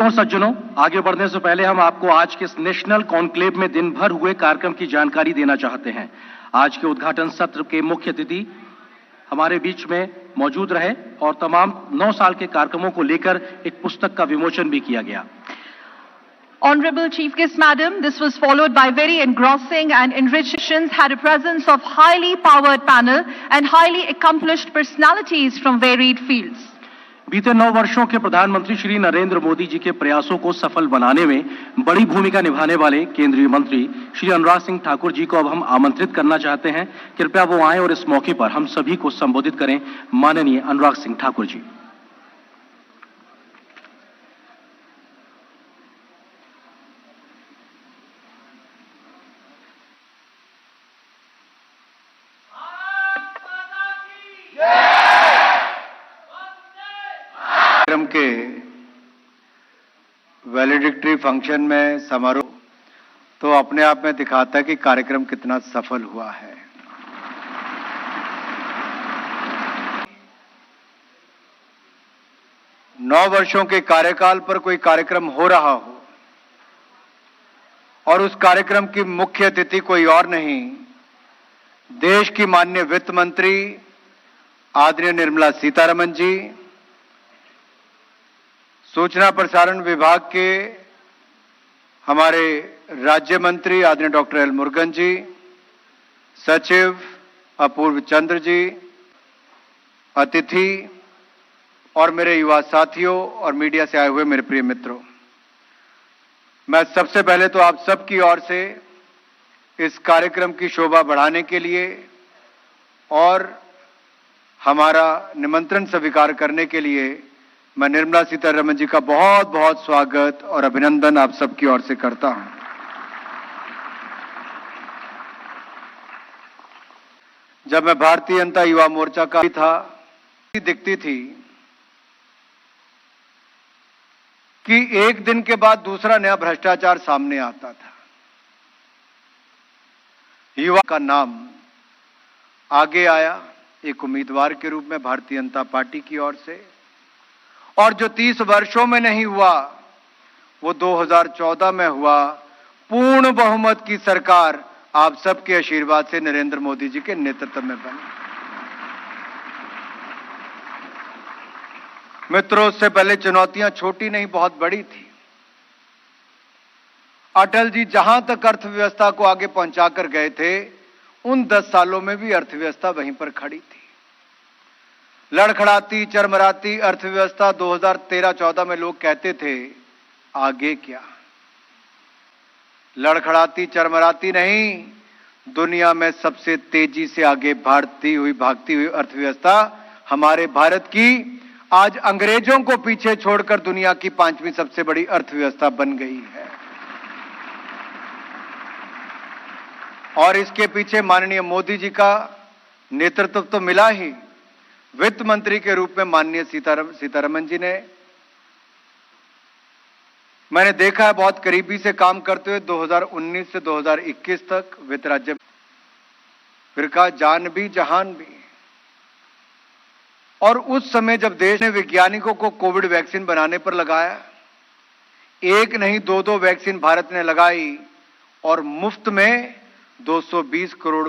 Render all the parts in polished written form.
और सज्जनों, आगे बढ़ने से पहले हम आपको आज के इस नेशनल कॉन्क्लेव में दिन भर हुए कार्यक्रम की जानकारी देना चाहते हैं। आज के उद्घाटन सत्र के मुख्य अतिथि हमारे बीच में मौजूद रहे और तमाम 9 साल के कार्यक्रमों को लेकर एक पुस्तक का विमोचन भी किया गया। Honorable Chief Guest Madam, this was followed by very engrossing and enriched sessions, had a presence of highly powered panel and highly accomplished personalities from varied fields. बीते 9 वर्षों के प्रधानमंत्री श्री नरेंद्र मोदी जी के प्रयासों को सफल बनाने में बड़ी भूमिका निभाने वाले केंद्रीय मंत्री श्री अनुराग सिंह ठाकुर जी को अब हम आमंत्रित करना चाहते हैं। कृपया वो आए और इस मौके पर हम सभी को संबोधित करें। माननीय अनुराग सिंह ठाकुर जी। कार्यक्रम के वैलिडिक्टरी फंक्शन में समारोह तो अपने आप में दिखाता है कि कार्यक्रम कितना सफल हुआ है। नौ वर्षों के कार्यकाल पर कोई कार्यक्रम हो रहा हो और उस कार्यक्रम की मुख्य अतिथि कोई और नहीं, देश की माननीय वित्त मंत्री आदरणीय निर्मला सीतारमण जी, सूचना प्रसारण विभाग के हमारे राज्य मंत्री आदरणीय डॉक्टर एल मुरुगन जी, सचिव अपूर्व चंद्र जी, अतिथि और मेरे युवा साथियों और मीडिया से आए हुए मेरे प्रिय मित्रों, मैं सबसे पहले तो आप सबकी ओर से इस कार्यक्रम की शोभा बढ़ाने के लिए और हमारा निमंत्रण स्वीकार करने के लिए मैं निर्मला सीतारमण जी का बहुत बहुत स्वागत और अभिनंदन आप सबकी ओर से करता हूं। जब मैं भारतीय जनता युवा मोर्चा का था, दिखती थी कि एक दिन के बाद दूसरा नया भ्रष्टाचार सामने आता था। युवा का नाम आगे आया एक उम्मीदवार के रूप में भारतीय जनता पार्टी की ओर से, और जो 30 वर्षों में नहीं हुआ वो 2014 में हुआ। पूर्ण बहुमत की सरकार आप सबके आशीर्वाद से नरेंद्र मोदी जी के नेतृत्व में बनी। मित्रों, उससे पहले चुनौतियां छोटी नहीं बहुत बड़ी थी। अटल जी जहां तक अर्थव्यवस्था को आगे पहुंचाकर गए थे, उन 10 सालों में भी अर्थव्यवस्था वहीं पर खड़ी थी। लड़खड़ाती चरमराती अर्थव्यवस्था 2013-14 में लोग कहते थे आगे क्या। लड़खड़ाती चरमराती नहीं, दुनिया में सबसे तेजी से आगे भागती हुई अर्थव्यवस्था हमारे भारत की आज अंग्रेजों को पीछे छोड़कर दुनिया की 5वीं सबसे बड़ी अर्थव्यवस्था बन गई है। और इसके पीछे माननीय मोदी जी का नेतृत्व तो मिला ही, वित्त मंत्री के रूप में माननीय सीतारमण जी ने, मैंने देखा है बहुत करीबी से काम करते हुए 2019 से 2021 तक वित्त राज्य, फिर कहा जान भी जहान भी। और उस समय जब देश ने वैज्ञानिकों को कोविड वैक्सीन बनाने पर लगाया, एक नहीं 2-2 वैक्सीन भारत ने लगाई और मुफ्त में 220 करोड़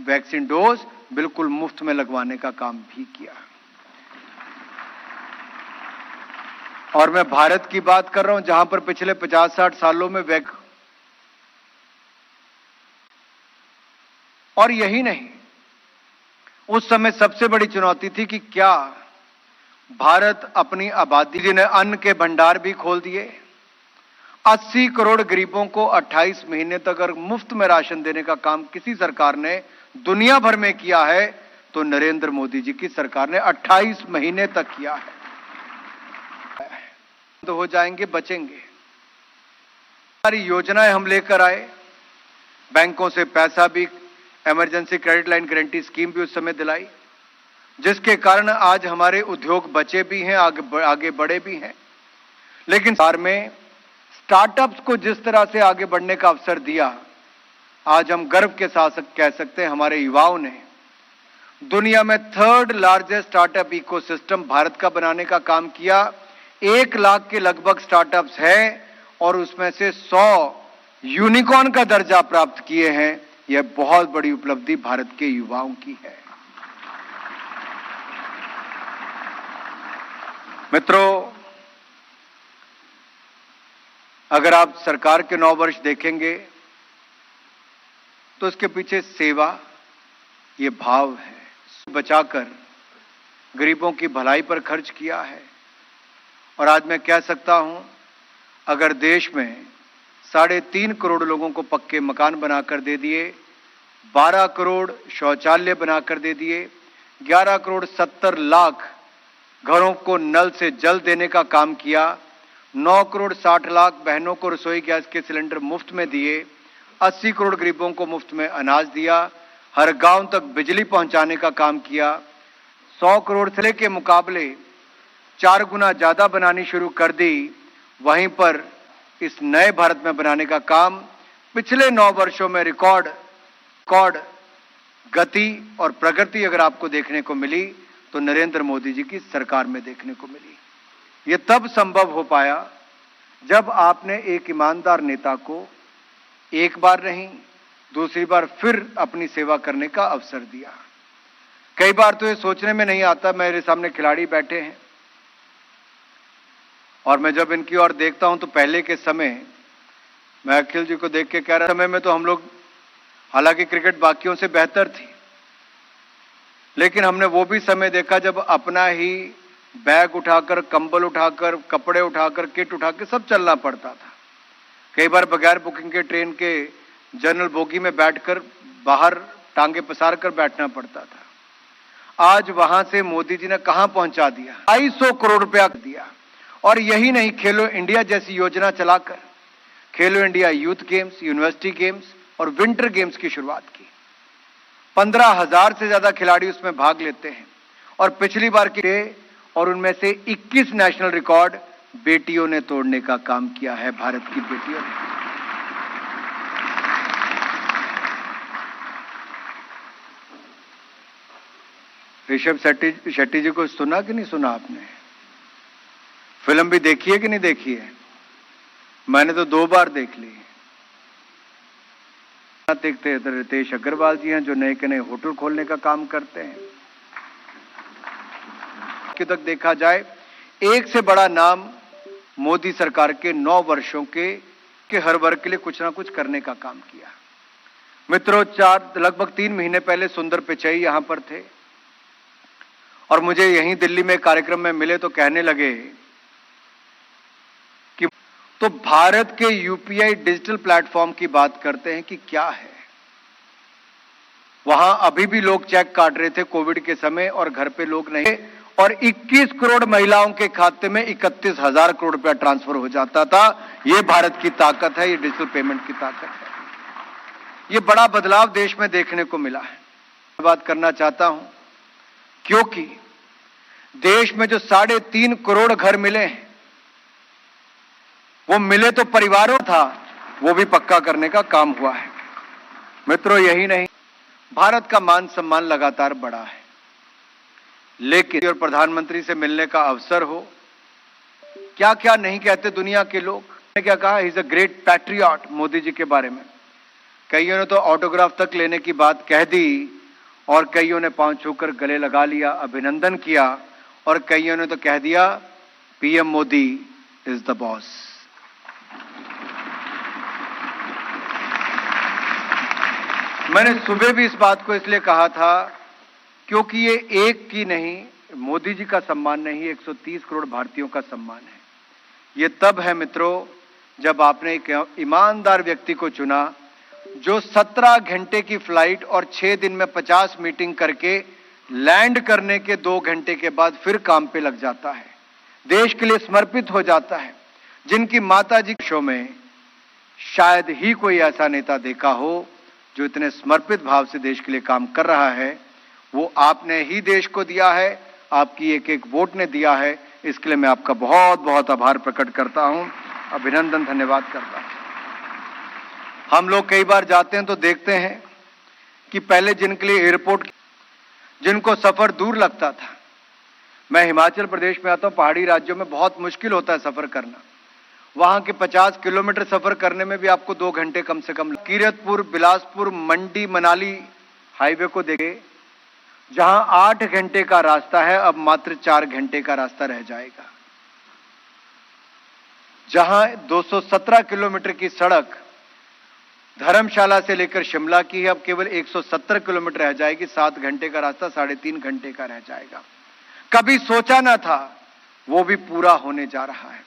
वैक्सीन डोज बिल्कुल मुफ्त में लगवाने का काम भी किया। और मैं भारत की बात कर रहा हूं जहां पर पिछले 50-60 सालों में और यही नहीं, उस समय सबसे बड़ी चुनौती थी कि क्या भारत अपनी आबादी ने अन्न के भंडार भी खोल दिए, 80 करोड़ गरीबों को 28 महीने तक अगर मुफ्त में राशन देने का काम किसी सरकार ने दुनिया भर में किया है तो नरेंद्र मोदी जी की सरकार ने 28 महीने तक किया है। तो हो जाएंगे, बचेंगे। सारी योजनाएं हम लेकर आए, बैंकों से पैसा भी, emergency credit line guarantee scheme भी उस समय दिलाई, जिसके कारण आज हमारे उद्योग बचे भी हैं, आगे बढ़े भी हैं। लेकिन सरकार में स्टार्टअप्स को जिस तरह से आगे बढ़ने का अवसर दिया, आज हम गर्व के साथ कह सकते हैं हमारे युवाओं ने दुनिया में 3rd largest startup ecosystem Bharat का बनाने का काम किया। 1 लाख के लगभग स्टार्टअप्स हैं और उसमें से 100 यूनिकॉर्न का दर्जा प्राप्त किए हैं। यह बहुत बड़ी उपलब्धि भारत के युवाओं की है। मित्रों, अगर आप सरकार के 9 वर्ष देखेंगे तो इसके पीछे सेवा, ये भाव है। बचाकर गरीबों की भलाई पर खर्च किया है। और आज मैं कह सकता हूं, अगर देश में 3.5 करोड़ लोगों को पक्के मकान बनाकर दे दिए, 12 करोड़ शौचालय बनाकर दे दिए, 11 करोड़ 70 लाख घरों को नल से जल देने का काम किया, 9 करोड़ 60 लाख बहनों को रसोई गैस के सिलेंडर मुफ्त में दिए, 80 करोड़ गरीबों को मुफ्त में अनाज दिया, हर गांव तक बिजली पहुंचाने का काम किया, 100 करोड़ से के मुकाबले 4 गुना ज्यादा बनानी शुरू कर दी। वहीं पर इस नए भारत में बनाने का काम पिछले 9 वर्षों में रिकॉर्ड गति और प्रगति अगर आपको देखने को मिली तो नरेंद्र मोदी जी की सरकार में देखने को मिली। ये तब संभव हो पाया जब आपने एक ईमानदार नेता को एक बार नहीं, दूसरी बार फिर अपनी सेवा करने का अवसर दिया। कई बार तो ये सोचने में नहीं आता, मेरे सामने खिलाड़ी बैठे हैं और मैं जब इनकी ओर देखता हूं तो पहले के समय, मैं अखिल जी को देख के कह रहा, समय में तो हम लोग, हालांकि क्रिकेट बाकियों से बेहतर थी, लेकिन हमने वो भी समय देखा जब अपना ही बैग उठाकर, कंबल उठाकर, कपड़े उठाकर, किट उठाकर सब चलना पड़ता था। कई बार बगैर बुकिंग के ट्रेन के जनरल बोगी में बैठकर बाहर टांगे पसार कर बैठना पड़ता था। आज वहां से मोदी जी ने कहां पहुंचा दिया, 250 करोड़ रुपया दिया। और यही नहीं, खेलो इंडिया जैसी योजना चलाकर खेलो India youth games, university games और विंटर गेम्स की शुरुआत की। 15,000 से ज्यादा खिलाड़ी उसमें भाग लेते हैं और पिछली बार के और उनमें से 21 नेशनल रिकॉर्ड बेटियों ने तोड़ने का काम किया है, भारत की बेटियों ने। ऋषभ शेट्टी जी को सुना कि नहीं सुना आपने? फिल्म भी देखी है कि नहीं देखी है? मैंने तो 2 बार देख ली। देखते रितेश अग्रवाल जी हैं जो नए के नए होटल खोलने का काम करते हैं। कि तक देखा जाए, एक से बड़ा नाम मोदी सरकार के 9 वर्षों के हर वर्ग के लिए कुछ ना कुछ करने का काम किया। मित्रों, लगभग 3 महीने पहले सुंदर पिचई यहां पर थे और मुझे यहीं दिल्ली में कार्यक्रम में मिले तो कहने लगे कि तो भारत के यूपीआई डिजिटल प्लेटफॉर्म की बात करते हैं कि क्या है। वहां अभी भी लोग चेक काट रहे थे कोविड के समय और घर पे लोग नहीं, और 21 करोड़ महिलाओं के खाते में 31,000 करोड़ रुपया ट्रांसफर हो जाता था। यह भारत की ताकत है, ये डिजिटल पेमेंट की ताकत है। ये बड़ा बदलाव देश में देखने को मिला है। बात करना चाहता हूं क्योंकि देश में जो 3.5 करोड़ घर मिले हैं, वो मिले तो परिवारों था, वो भी पक्का करने का काम हुआ है। मित्रों, यही नहीं, भारत का मान सम्मान लगातार बढ़ा है। लेकिन और प्रधानमंत्री से मिलने का अवसर हो, क्या क्या नहीं कहते दुनिया के लोग। ने क्या कहा, he is a great patriot Modi ji के बारे में। कईयों ने तो ऑटोग्राफ तक लेने की बात कह दी और कईयों ने पांव छूकर गले लगा लिया, अभिनंदन किया, और कईयों ने तो कह दिया PM Modi is the boss. मैंने सुबह भी इस बात को इसलिए कहा था क्योंकि ये एक की नहीं, मोदी जी का सम्मान नहीं, 130 करोड़ भारतीयों का सम्मान है। ये तब है मित्रों जब आपने एक ईमानदार व्यक्ति को चुना जो 17 घंटे की फ्लाइट और 6 दिन में 50 मीटिंग करके लैंड करने के 2 घंटे के बाद फिर काम पे लग जाता है, देश के लिए समर्पित हो जाता है, जिनकी माताजी शो में शायद ही कोई ऐसा नेता देखा हो जो इतने समर्पित भाव से देश के लिए काम कर रहा है। वो आपने ही देश को दिया है, आपकी एक एक वोट ने दिया है। इसके लिए मैं आपका बहुत बहुत आभार प्रकट करता हूं, अभिनंदन, धन्यवाद करता हूं। हम लोग कई बार जाते हैं तो देखते हैं कि पहले जिनके लिए एयरपोर्ट, जिनको सफर दूर लगता था, मैं हिमाचल प्रदेश में आता हूं, पहाड़ी राज्यों में बहुत मुश्किल होता है सफर करना। वहां के 50 किलोमीटर सफर करने में भी आपको 2 घंटे कम से कम। कीरतपुर, बिलासपुर, मंडी, मनाली हाईवे को देखें, जहां 8 घंटे का रास्ता है अब मात्र 4 घंटे का रास्ता रह जाएगा। जहां 217 किलोमीटर की सड़क धर्मशाला से लेकर शिमला की है, अब केवल 170 किलोमीटर रह जाएगी। 7 घंटे का रास्ता 3.5 घंटे का रह जाएगा। कभी सोचा ना था, वो भी पूरा होने जा रहा है।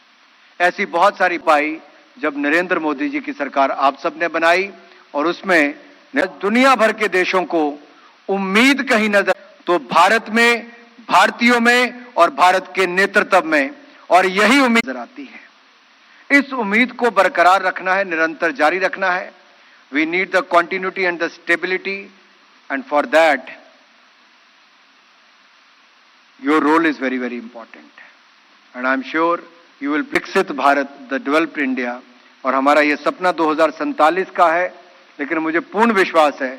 ऐसी बहुत सारी पाई जब नरेंद्र मोदी जी की सरकार आप सबने बनाई, और उसमें दुनिया भर के देशों को उम्मीद कहीं नजर, तो भारत में, भारतीयों में और भारत के नेतृत्व में, और यही उम्मीद नजर आती है। इस उम्मीद को बरकरार रखना है, निरंतर जारी रखना है। We need the continuity and the stability, and for that your role is very, very important. And I'm sure you will विकसित भारत, the developed India, और हमारा ये सपना 2047 का है, लेकिन मुझे पूर्ण विश्वास है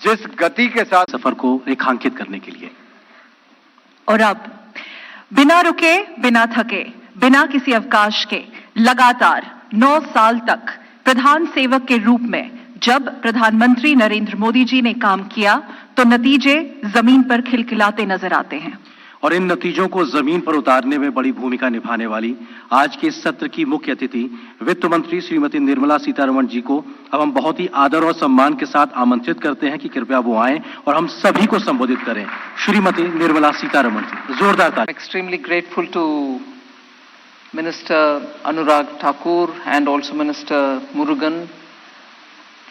जिस गति के साथ सफर को रेखांकित करने के लिए। और अब बिना रुके, बिना थके, बिना किसी अवकाश के लगातार 9 साल तक प्रधान सेवक के रूप में जब प्रधानमंत्री नरेंद्र मोदी जी ने काम किया, तो नतीजे जमीन पर खिलखिलाते नजर आते हैं। और इन नतीजों को जमीन पर उतारने में बड़ी भूमिका निभाने वाली आज के इस सत्र की मुख्य अतिथि वित्त मंत्री श्रीमती निर्मला सीतारमण जी को अब हम बहुत ही आदर और सम्मान के साथ आमंत्रित करते हैं कि कृपया वो आएं और हम सभी को संबोधित करें। श्रीमती निर्मला सीतारमण जी, जोरदार ताली। Extremely grateful to Minister Anurag Thakur and also Minister Murugan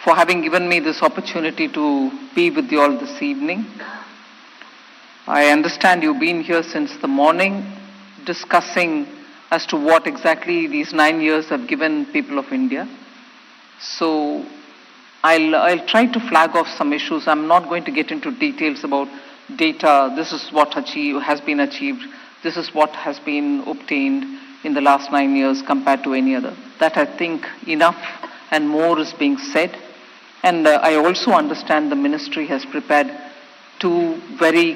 for having given me this opportunity to be with you all this evening. I understand you've been here since the morning discussing as to what exactly these 9 years have given people of India. So I'll try to flag off some issues. I'm not going to get into details about data. This is what has been achieved. This is what has been obtained in the last 9 years compared to any other. That I think enough and more is being said. And I also understand the ministry has prepared 2 very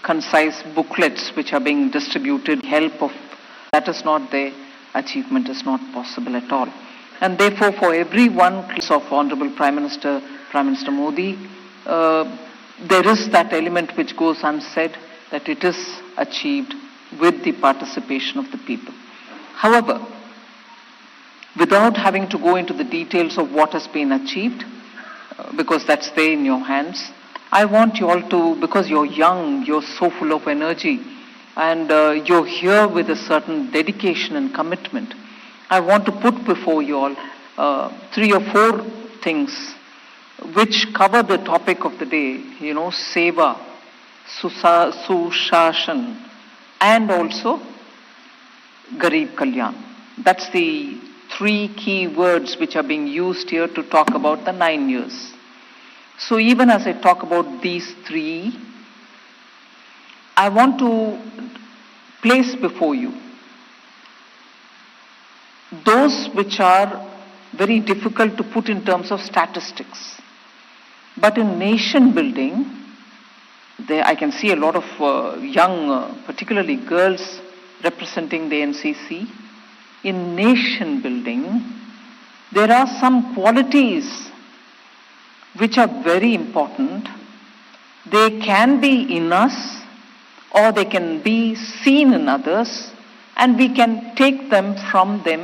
concise booklets which are being distributed. Help of that is not there, achievement is not possible at all. And therefore, for every one case of Honorable Prime Minister Modi, there is that element which goes unsaid, that it is achieved with the participation of the people. However, without having to go into the details of what has been achieved, because that's there in your hands, I want you all to, because you're young, you're so full of energy, and you're here with a certain dedication and commitment, I want to put before you all 3 or 4 things which cover the topic of the day, Seva, Sushasan, and also Garib, Kalyan. That's the 3 key words which are being used here to talk about the 9 years. So even as I talk about these 3, I want to place before you those which are very difficult to put in terms of statistics. But in nation building, there I can see a lot of young, particularly girls, representing the NCC. In nation building, there are some qualities which are very important. They can be in us or they can be seen in others, and we can take them from them.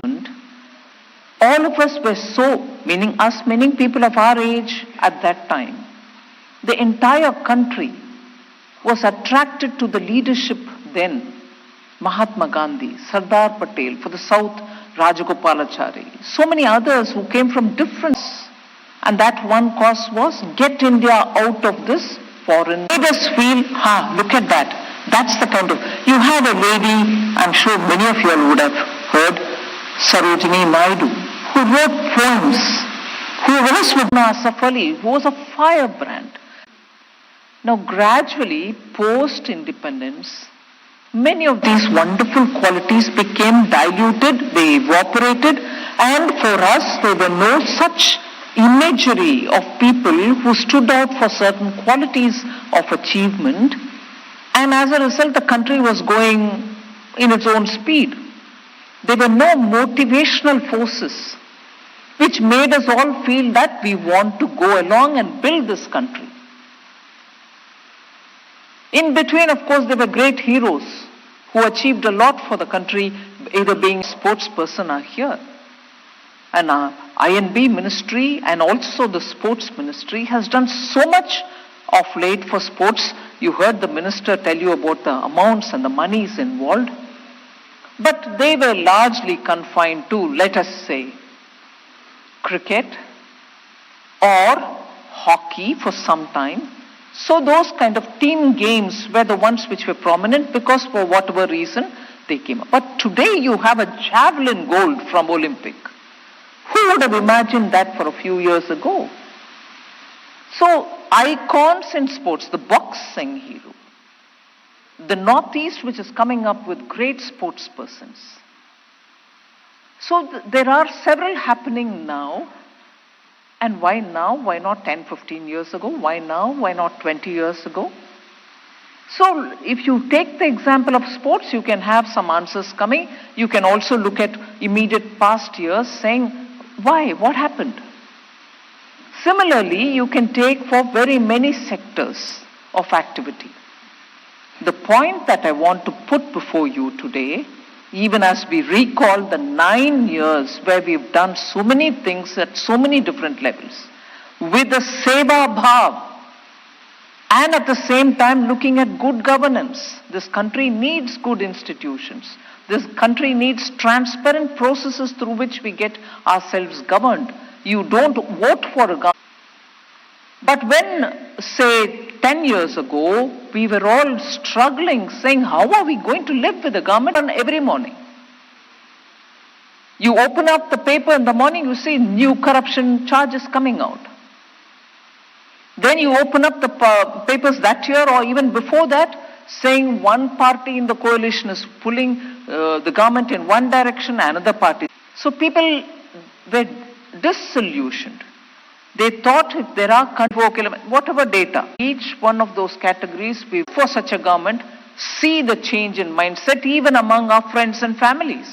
All of us were so, meaning us, meaning people of our age at that time. The entire country was attracted to the leadership then. Mahatma Gandhi, Sardar Patel, for the South, Rajagopalachari, so many others who came from different, and that one cause was get India out of this foreign. Made us feel, look at that. That's the kind of, you had a lady, I'm sure many of you all would have heard, Sarojini Naidu, who wrote poems, who was with Asaf Ali, who was a firebrand. Now gradually, post-independence, many of these wonderful qualities became diluted, they evaporated, and for us there were no such imagery of people who stood out for certain qualities of achievement. And as a result, the country was going in its own speed. There were no motivational forces which made us all feel that we want to go along and build this country. In between, of course, there were great heroes who achieved a lot for the country, either being sportsperson or here. And our I&B ministry and also the sports ministry has done so much of late for sports. You heard the minister tell you about the amounts and the monies involved. But they were largely confined to, let us say, cricket or hockey for some time. So those kind of team games were the ones which were prominent because for whatever reason they came up. But today you have a javelin gold from Olympic. Who would have imagined that for a few years ago? So icons in sports, the boxing hero, the Northeast which is coming up with great sports persons. So there are several happening now. And why now? Why not 10, 15 years ago? Why now? Why not 20 years ago? So if you take the example of sports, you can have some answers coming. You can also look at immediate past years saying, why? What happened? Similarly, you can take for very many sectors of activity. The point that I want to put before you today, even as we recall the 9 years where we've done so many things at so many different levels, with the Seva bhav, and at the same time looking at good governance. This country needs good institutions. This country needs transparent processes through which we get ourselves governed. You don't vote for a government. But when, say, 10 years ago, we were all struggling, saying, how are we going to live with the government on every morning? You open up the paper in the morning, you see new corruption charges coming out. Then you open up the papers that year or even before that, saying one party in the coalition is pulling the government in one direction, another party. So people were disillusioned. They thought if there are whatever data, each one of those categories, we for such a government, see the change in mindset even among our friends and families.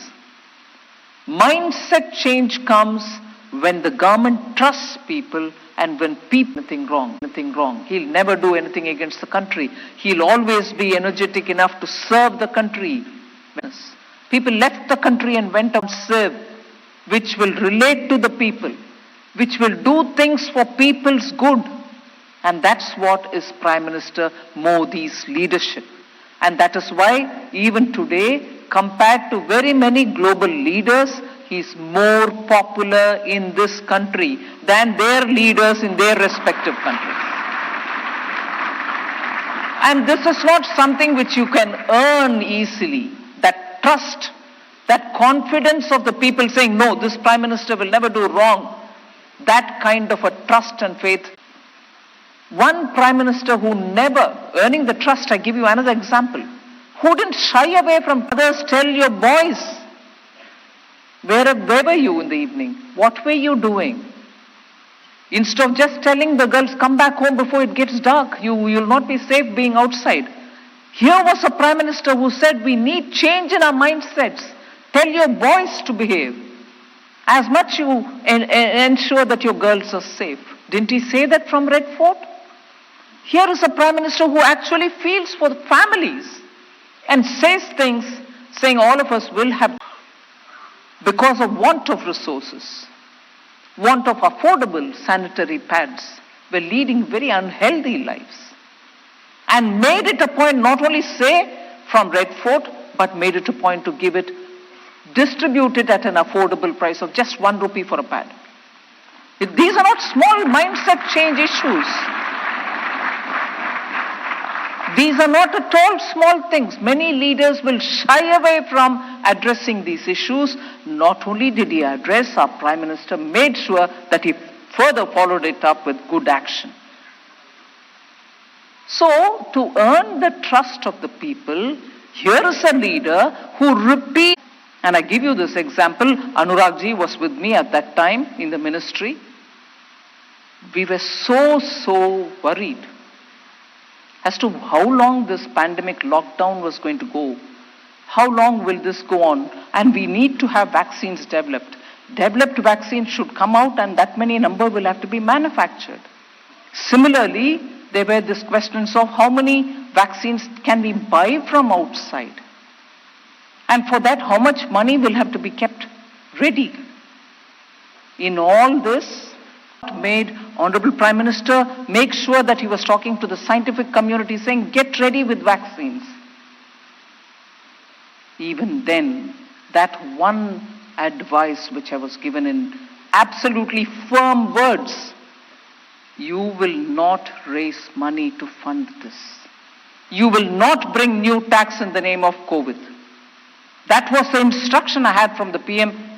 Mindset change comes when the government trusts people and when people nothing wrong. He'll never do anything against the country. He'll always be energetic enough to serve the country. People left the country and went on serve, which will relate to the people, which will do things for people's good. And that's what is Prime Minister Modi's leadership. And that is why even today, compared to very many global leaders, he's more popular in this country than their leaders in their respective countries. And this is not something which you can earn easily. That trust, that confidence of the people saying, no, this Prime Minister will never do wrong. That kind of a trust and faith. One Prime Minister who never, earning the trust, I give you another example, who didn't shy away from others, tell your boys, where were you in the evening? What were you doing? Instead of just telling the girls, come back home before it gets dark, you will not be safe being outside. Here was a Prime Minister who said, we need change in our mindsets. Tell your boys to behave. As much you ensure that your girls are safe. Didn't he say that from Red Fort? Here is a Prime Minister who actually feels for the families and says things saying all of us will have, because of want of resources, want of affordable sanitary pads, we're leading very unhealthy lives. And made it a point not only say from Red Fort, but made it a point to give it, distribute it at an affordable price of just 1 rupee for a pad. These are not small mindset change issues. These are not at all small things. Many leaders will shy away from addressing these issues. Not only did he address, our Prime Minister made sure that he further followed it up with good action. So, to earn the trust of the people, here is a leader who repeats, and I give you this example, Anurag ji was with me at that time in the ministry. We were so worried. as to how long this pandemic lockdown was going to go. How long will this go on? And we need to have vaccines developed. Developed vaccines should come out, and that many number will have to be manufactured. Similarly, there were these questions of how many vaccines can we buy from outside? And for that, how much money will have to be kept ready? In all this, made Honorable Prime Minister make sure that he was talking to the scientific community saying, get ready with vaccines. Even then, that one advice which I was given in absolutely firm words, you will not raise money to fund this. You will not bring new tax in the name of COVID. That was the instruction I had from the PM.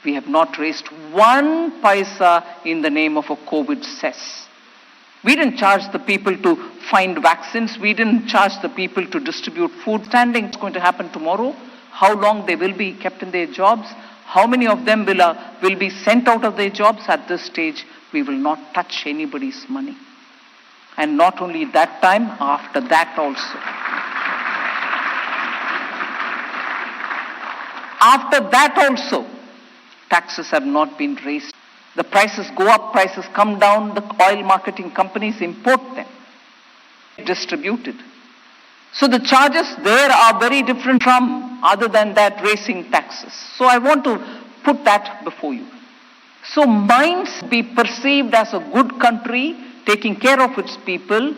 We have not raised 1 paisa in the name of a COVID cess. We didn't charge the people to find vaccines. We didn't charge the people to distribute food. Standing is going to happen tomorrow. How long they will be kept in their jobs? How many of them will be sent out of their jobs? At this stage, we will not touch anybody's money. And not only that time, after that also. After that also, taxes have not been raised. The prices go up, prices come down, the oil marketing companies import them, distributed. So the charges there are very different from other than that raising taxes. So I want to put that before you. So minds be perceived as a good country, taking care of its people,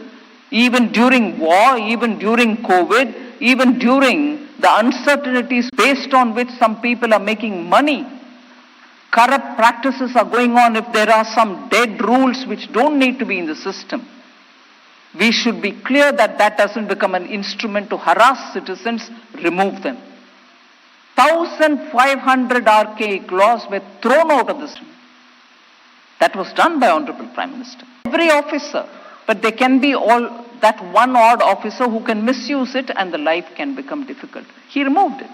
even during war, even during COVID, even during the uncertainties based on which some people are making money. Corrupt practices are going on if there are some dead rules which don't need to be in the system. We should be clear that that doesn't become an instrument to harass citizens, remove them. 1,500 archaic laws were thrown out of the system. That was done by Honorable Prime Minister. Every officer, but there can be that one odd officer who can misuse it and the life can become difficult. He removed it.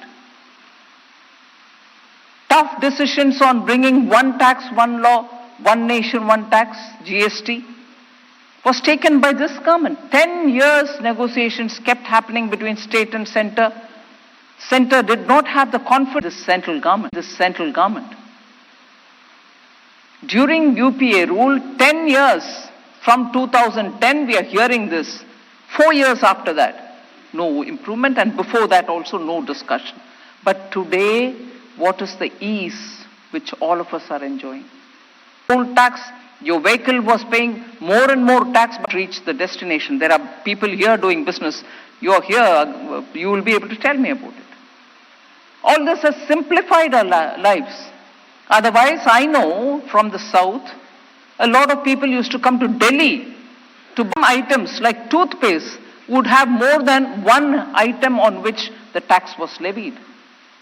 Tough decisions on bringing one tax, one law, one nation, one tax, GST, was taken by this government. 10 years negotiations kept happening between state and center. Center did not have the confidence of this central government. During UPA rule, 10 years from 2010, we are hearing this. 4 years after that, no improvement, and before that also no discussion. But today, what is the ease which all of us are enjoying? Toll tax, your vehicle was paying more and more tax but reached the destination. There are people here doing business. You are here, you will be able to tell me about it. All this has simplified our lives. Otherwise, I know from the south, a lot of people used to come to Delhi to buy items like toothpaste would have more than one item on which the tax was levied.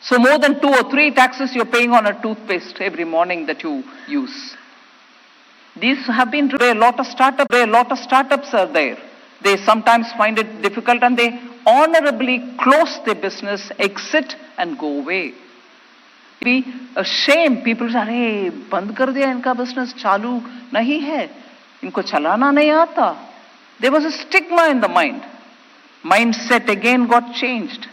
So more than 2 or 3 taxes you're paying on a toothpaste every morning that you use. These have been a lot of startups are there. They sometimes find it difficult and they honorably close their business, exit and go away. Be a shame. People say, "Hey, band kar diya inka business, chalu nahi hai, inko chalana nahi aata." There was a stigma in the mind. Mindset again got changed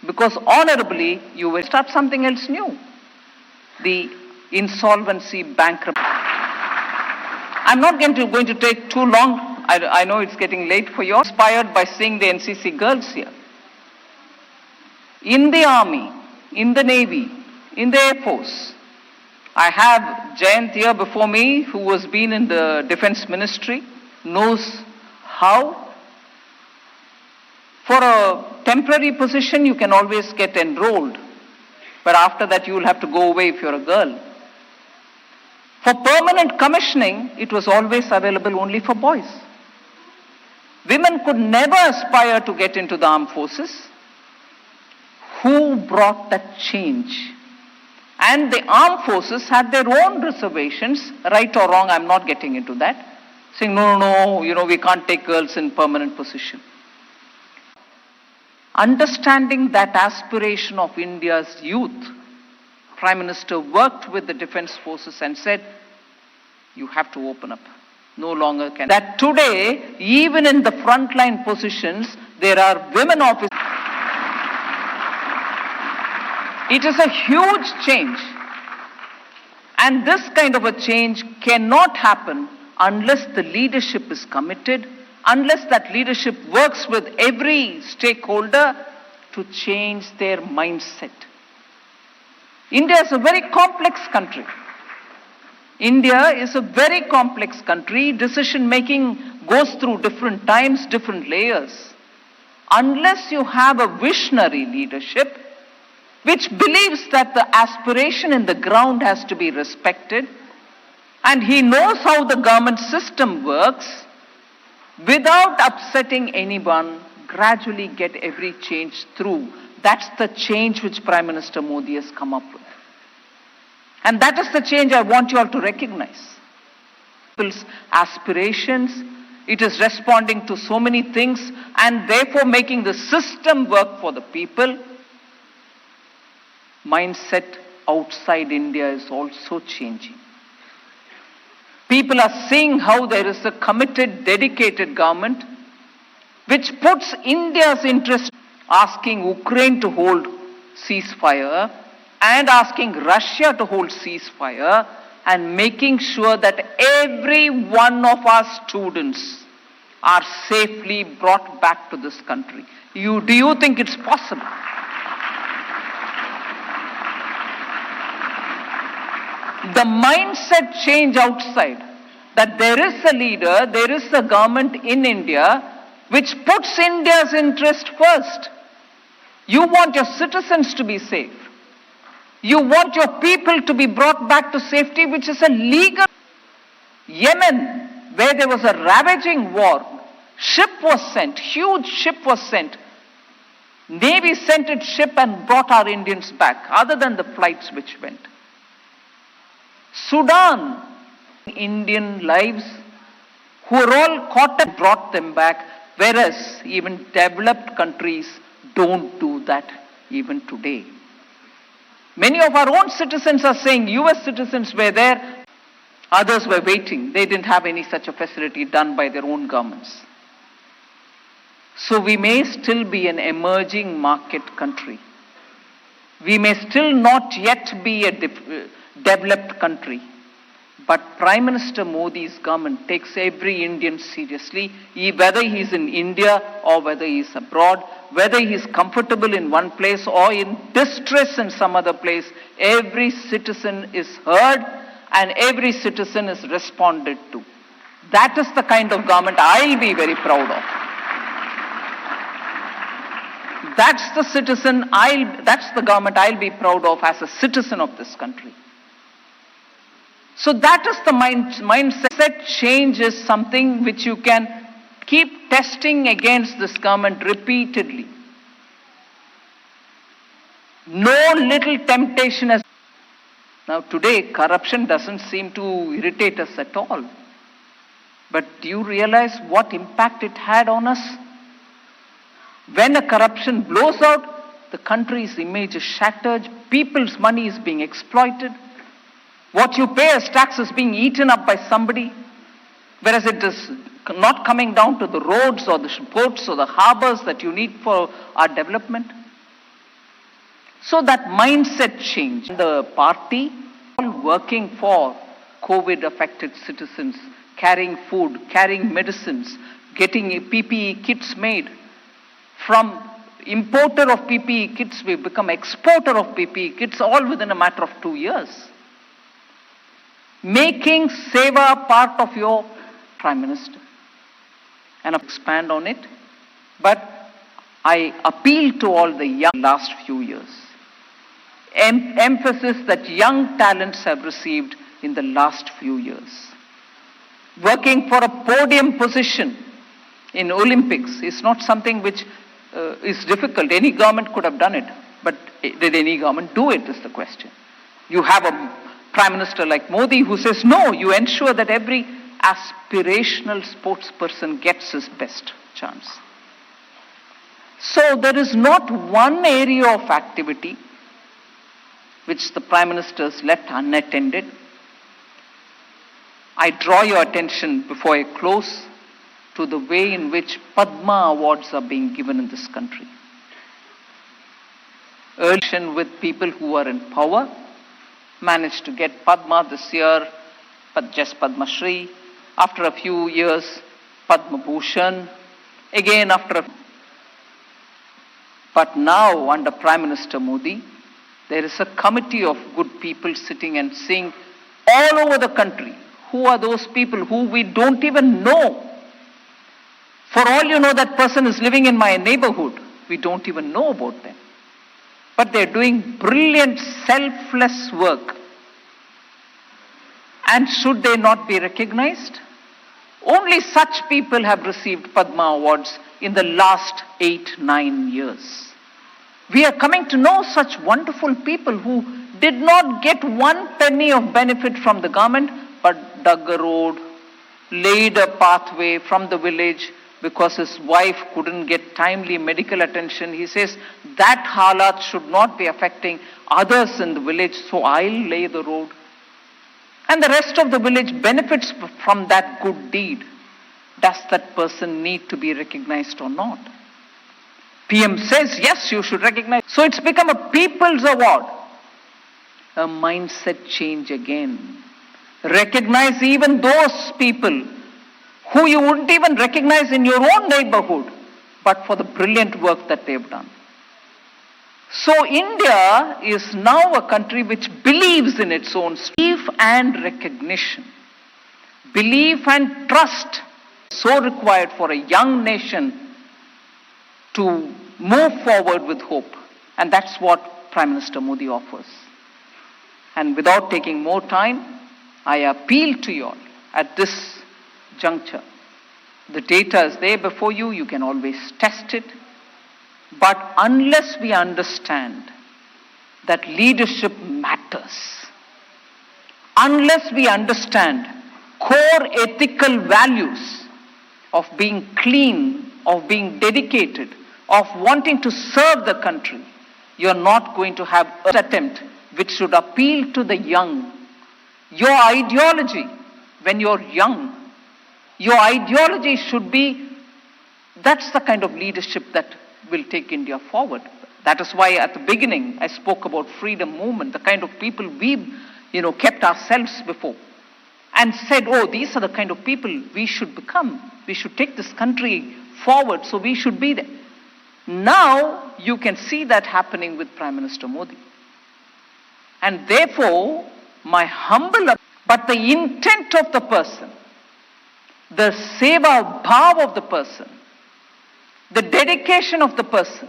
because honorably you will start something else new. The insolvency, bankruptcy. I'm not going to take too long. I know it's getting late for you. Inspired by seeing the NCC girls here. In the army, in the navy, in the air force. I have Jayant here before me who has been in the defense ministry, knows how. For a temporary position you can always get enrolled, but after that you will have to go away if you're a girl. For permanent commissioning, it was always available only for boys. Women could never aspire to get into the armed forces. Who brought that change? And the armed forces had their own reservations, right or wrong, I'm not getting into that, saying, no, we can't take girls in permanent position. Understanding that aspiration of India's youth, Prime Minister worked with the defense forces and said, you have to open up. no longer can. That today, even in the frontline positions, there are women officers. It is a huge change. And this kind of a change cannot happen unless the leadership is committed, unless that leadership works with every stakeholder to change their mindset. India is a very complex country. India is a very complex country. Decision making goes through different times, different layers. Unless you have a visionary leadership which believes that the aspiration in the ground has to be respected, and he knows how the government system works, without upsetting anyone, gradually get every change through. That's the change which Prime Minister Modi has come up with. And that is the change I want you all to recognize. People's aspirations, it is responding to so many things and therefore making the system work for the people. Mindset outside India is also changing. People are seeing how there is a committed, dedicated government which puts India's interest, asking Ukraine to hold ceasefire and asking Russia to hold ceasefire and making sure that every one of our students are safely brought back to this country. Do you think it's possible? The mindset change outside, that there is a leader, there is a government in India which puts India's interest first. You want your citizens to be safe. You want your people to be brought back to safety, which is a legal. Yemen, where there was a ravaging war, ship was sent, huge ship was sent. Navy sent its ship and brought our Indians back, other than the flights which went. Sudan, Indian lives, who were all caught and brought them back, whereas even developed countries don't do that even today. Many of our own citizens are saying US citizens were there, others were waiting. They didn't have any such a facility done by their own governments. So we may still be an emerging market country. We may still not yet be a developed country. But Prime Minister Modi's government takes every Indian seriously, whether he's in India or whether he's abroad, whether he's comfortable in one place or in distress in some other place. Every citizen is heard and every citizen is responded to. That is the kind of government I'll be very proud of. That's the government I'll be proud of as a citizen of this country. So that is the mindset change is something which you can keep testing against this government repeatedly. No little temptation has. Now today, corruption doesn't seem to irritate us at all. But do you realize what impact it had on us? When a corruption blows out, the country's image is shattered, people's money is being exploited. What you pay as tax is being eaten up by somebody, whereas it is not coming down to the roads or the ports or the harbors that you need for our development. So that mindset change. The party working for COVID-affected citizens, carrying food, carrying medicines, getting PPE kits made. From importer of PPE kits, we've become exporter of PPE kits all within a matter of 2 years. Making Seva part of your Prime Minister. And I'll expand on it. But I appeal to all the young last few years. Emphasis that young talents have received in the last few years. Working for a podium position in Olympics is not something which is difficult. Any government could have done it. But did any government do it is the question. You have a Prime Minister like Modi who says, no, you ensure that every aspirational sports person gets his best chance. So there is not one area of activity which the Prime Minister has left unattended. I draw your attention before I close to the way in which Padma awards are being given in this country. Earlier with people who are in power, managed to get Padma this year, but just Padma Shri. After a few years, Padma Bhushan. Again But now under Prime Minister Modi, there is a committee of good people sitting and seeing all over the country. Who are those people who we don't even know? For all you know, that person is living in my neighborhood. We don't even know about them. But they're doing brilliant, selfless work. And should they not be recognized? Only such people have received Padma Awards in the last 8-9 years. We are coming to know such wonderful people who did not get 1 penny of benefit from the government, but dug a road, laid a pathway from the village because his wife couldn't get timely medical attention. He says, that halat should not be affecting others in the village, so I'll lay the road. And the rest of the village benefits from that good deed. Does that person need to be recognized or not? PM says, yes, you should recognize. So it's become a people's award. A mindset change again. Recognize even those people who you wouldn't even recognize in your own neighborhood, but for the brilliant work that they've done. So India is now a country which believes in its own belief and recognition. Belief and trust, so required for a young nation to move forward with hope. And that's what Prime Minister Modi offers. And without taking more time, I appeal to you all at this juncture. The data is there before you, you can always test it. But unless we understand that leadership matters, unless we understand core ethical values of being clean, of being dedicated, of wanting to serve the country, you're not going to have an attempt which should appeal to the young. Your ideology, when you're young, your ideology should be, that's the kind of leadership that will take India forward. That is why at the beginning I spoke about freedom movement, the kind of people we, kept ourselves before. And said, oh, these are the kind of people we should become. We should take this country forward, so we should be there. Now, you can see that happening with Prime Minister Modi. And therefore, my humble, but the intent of the person, the Seva bhav of the person, the dedication of the person,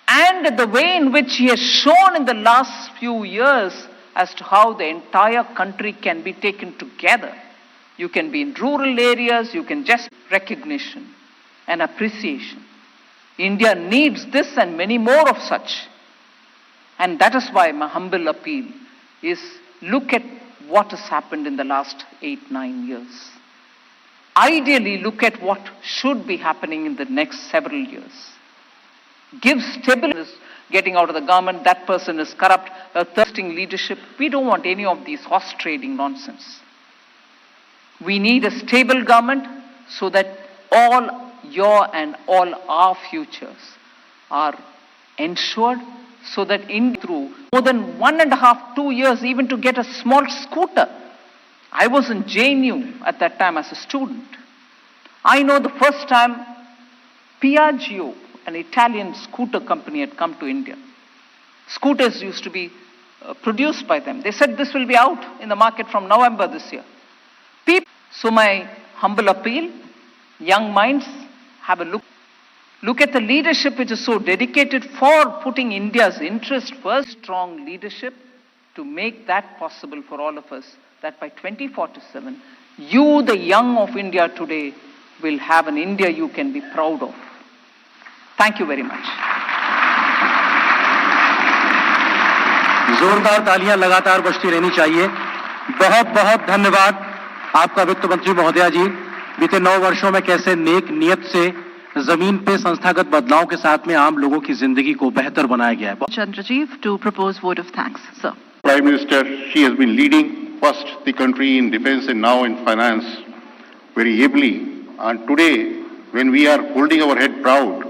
and the way in which he has shown in the last few years as to how the entire country can be taken together. You can be in rural areas, you can just recognition and appreciation. India needs this and many more of such. And that is why my humble appeal is look at what has happened in the last 8-9 years. Ideally, look at what should be happening in the next several years. Give stability. Getting out of the government, that person is corrupt, a thirsting leadership. We don't want any of these horse trading nonsense. We need a stable government so that all your and all our futures are ensured, so that through more than 1.5-2 years even to get a small scooter. I was in JNU at that time as a student. I know the first time Piaggio, an Italian scooter company, had come to India. Scooters used to be produced by them. They said this will be out in the market from November this year. So my humble appeal, young minds, have a look. Look at the leadership which is so dedicated for putting India's interest first. Strong leadership to make that possible for all of us, that by 2047, you, the young of India today, will have an India you can be proud of. Thank you very much. जोरदार तालियां लगातार बजती रहनी चाहिए। बहुत बहुत धन्यवाद आपका वित्त मंत्री महोदया जी। बीते 9 वर्षों में कैसे नेक नियत से जमीन पे संस्थागत बदलाव के साथ में आम लोगों की जिंदगी को बेहतर बनाया गया है। Chandrajeev to propose vote of thanks, sir. Prime Minister, she has been leading first the country in defense and now in finance very ably. And today, when we are holding our head proud,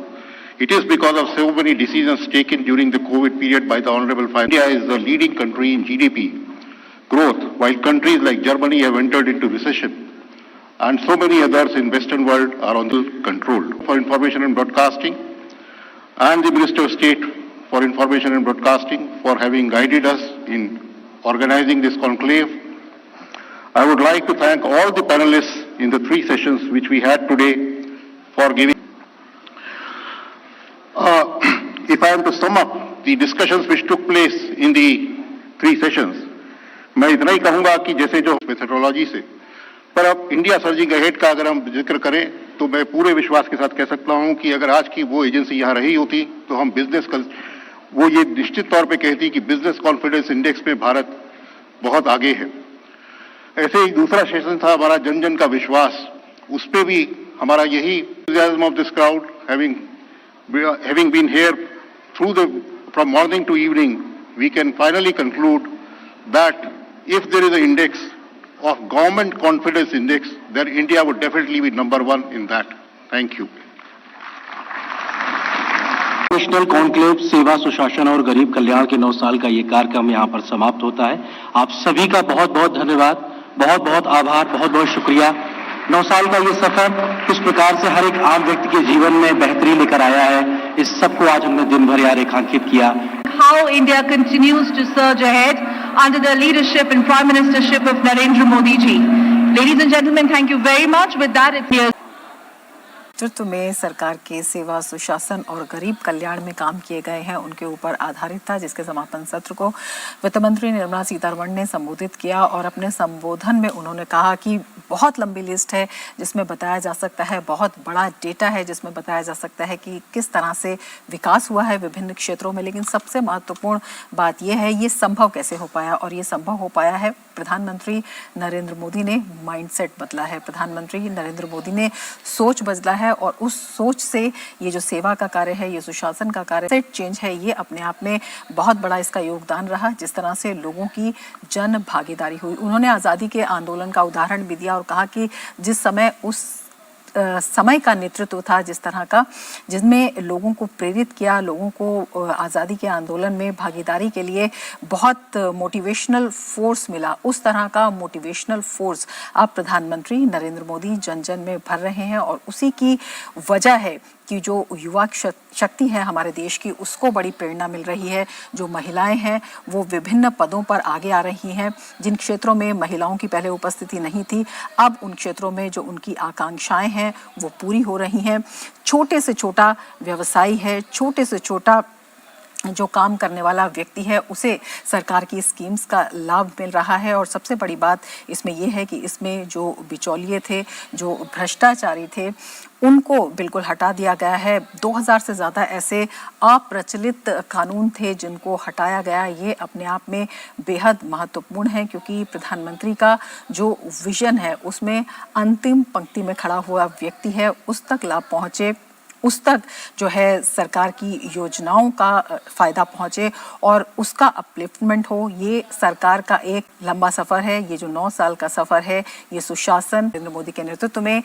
it is because of so many decisions taken during the COVID period by the Honorable Finance. India is the leading country in GDP growth, while countries like Germany have entered into recession. And so many others in Western world are on the control. For Information and Broadcasting, and the Minister of State for Information and Broadcasting for having guided us in organizing this conclave. I would like to thank all the panelists in the 3 sessions which we had today for giving. If I am to sum up the discussions which took place in the 3 sessions, मैं इतना ही कहूंगा कि जैसे जो methodology से, पर अब India surging ahead का अगर हम जिक्र करें तो मैं पूरे विश्वास के साथ कह सकता हूं कि अगर आज की वो एजेंसी यहाँ रही होती तो हम वो ये निश्चित तौर पे कहती कि बिजनेस कॉन्फिडेंस इंडेक्स में भारत बहुत आगे है। ऐसे ही दूसरा सेशन था हमारा जन जन का विश्वास, उस पे भी हमारा यही enthusiasm of this crowd having been here from morning to evening, we can finally conclude that if there is an index of government confidence index, then India would definitely be number 1 in that. Thank you. National conclave सेवा सुशासन और गरीब कल्याण के 9 साल का ये कार्यक्रम यहाँ पर समाप्त होता है। आप सभी का बहुत बहुत धन्यवाद, बहुत बहुत आभार, बहुत बहुत शुक्रिया। 9 साल का ये सफर किस प्रकार से हर एक आम व्यक्ति के जीवन में बेहतरी लेकर आया है, इस सबको आज हमने दिन भर यहाँ रेखांकित किया। How India continues to surge ahead under the leadership and Prime Ministership of Narendra Modi ji. Ladies and gentlemen, thank you very much. With that, it appears नेतृत्व में सरकार के सेवा सुशासन और गरीब कल्याण में काम किए गए हैं उनके ऊपर आधारित था, जिसके समापन सत्र को वित्त मंत्री निर्मला सीतारमण ने संबोधित किया और अपने संबोधन में उन्होंने कहा कि बहुत लंबी लिस्ट है जिसमें बताया जा सकता है, बहुत बड़ा डेटा है जिसमें बताया जा सकता है कि किस तरह से विकास हुआ है विभिन्न क्षेत्रों में, लेकिन सबसे महत्वपूर्ण बात यह है ये संभव कैसे हो पाया, और ये संभव हो पाया है प्रधानमंत्री नरेंद्र मोदी ने माइंडसेट बदला है, प्रधानमंत्री नरेंद्र मोदी ने सोच बदला है और उस सोच से ये जो सेवा का कार्य है, ये सुशासन का कार्य, सेट चेंज है, ये अपने आप में बहुत बड़ा इसका योगदान रहा। जिस तरह से लोगों की जन भागीदारी हुई, उन्होंने आज़ादी के आंदोलन का उदाहरण भी दिया और कहा कि जिस समय उस समय का नेतृत्व था जिस तरह का, जिसमें लोगों को प्रेरित किया, लोगों को आज़ादी के आंदोलन में भागीदारी के लिए बहुत मोटिवेशनल फोर्स मिला, उस तरह का मोटिवेशनल फोर्स अब प्रधानमंत्री नरेंद्र मोदी जन जन में भर रहे हैं और उसी की वजह है कि जो युवा शक्ति है हमारे देश की, उसको बड़ी प्रेरणा मिल रही है। जो महिलाएं हैं वो विभिन्न पदों पर आगे आ रही हैं, जिन क्षेत्रों में महिलाओं की पहले उपस्थिति नहीं थी, अब उन क्षेत्रों में जो उनकी आकांक्षाएं हैं वो पूरी हो रही हैं। छोटे से छोटा व्यवसायी है, छोटे से छोटा जो काम करने वाला व्यक्ति है, उसे सरकार की स्कीम्स का लाभ मिल रहा है। और सबसे बड़ी बात इसमें यह है कि इसमें जो बिचौलिए थे, जो भ्रष्टाचारी थे, उनको बिल्कुल हटा दिया गया है। 2000 से ज़्यादा ऐसे अप्रचलित कानून थे जिनको हटाया गया। ये अपने आप में बेहद महत्वपूर्ण है क्योंकि प्रधानमंत्री का जो विजन है उसमें अंतिम पंक्ति में खड़ा हुआ व्यक्ति है, उस तक लाभ पहुँचे, उस तक जो है सरकार की योजनाओं का फ़ायदा पहुँचे और उसका अपलिफ्टमेंट हो। ये सरकार का एक लंबा सफ़र है। ये जो 9 साल का सफ़र है, ये सुशासन नरेंद्र मोदी के नेतृत्व में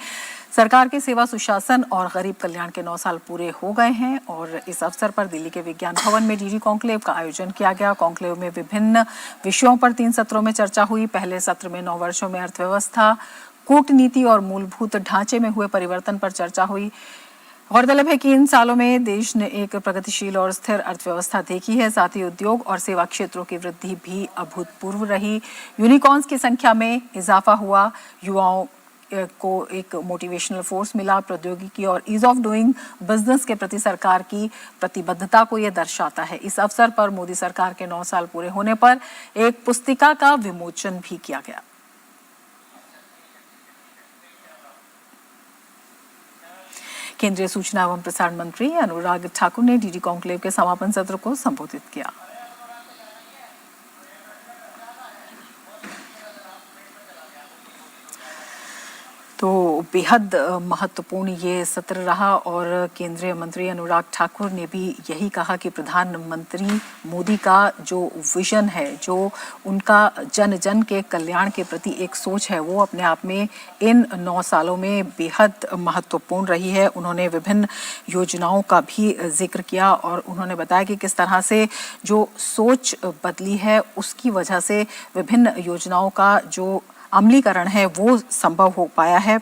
सरकार के सेवा सुशासन और गरीब कल्याण के 9 साल पूरे हो गए हैं। और इस अवसर पर दिल्ली के विज्ञान भवन में डीडी कॉन्क्लेव का आयोजन किया गया। कॉन्क्लेव में विभिन्न विषयों पर 3 सत्रों में चर्चा हुई। पहले सत्र में 9 वर्षों में अर्थव्यवस्था, कूटनीति और मूलभूत ढांचे में हुए परिवर्तन पर चर्चा हुई। गौरतलब है कि इन सालों में देश ने एक प्रगतिशील और स्थिर अर्थव्यवस्था देखी है। साथ ही उद्योग और सेवा क्षेत्रों की वृद्धि भी अभूतपूर्व रही। यूनिकॉर्न्स की संख्या में इजाफा हुआ। युवाओं को एक मोटिवेशनल फोर्स मिला। प्रौद्योगिकी और ईज ऑफ डूइंग बिजनेस के प्रति सरकार की प्रतिबद्धता को यह दर्शाता है। इस अवसर पर मोदी सरकार के 9 साल पूरे होने पर एक पुस्तिका का विमोचन भी किया गया। केंद्रीय सूचना एवं प्रसारण मंत्री अनुराग ठाकुर ने डीडी कॉन्क्लेव के समापन सत्र को संबोधित किया। तो बेहद महत्वपूर्ण ये सत्र रहा और केंद्रीय मंत्री अनुराग ठाकुर ने भी यही कहा कि प्रधानमंत्री मोदी का जो विजन है, जो उनका जन जन के कल्याण के प्रति एक सोच है, वो अपने आप में इन 9 सालों में बेहद महत्वपूर्ण रही है। उन्होंने विभिन्न योजनाओं का भी जिक्र किया और उन्होंने बताया कि किस तरह से जो सोच बदली है उसकी वजह से विभिन्न योजनाओं का जो अमलीकरण है वो संभव हो पाया है।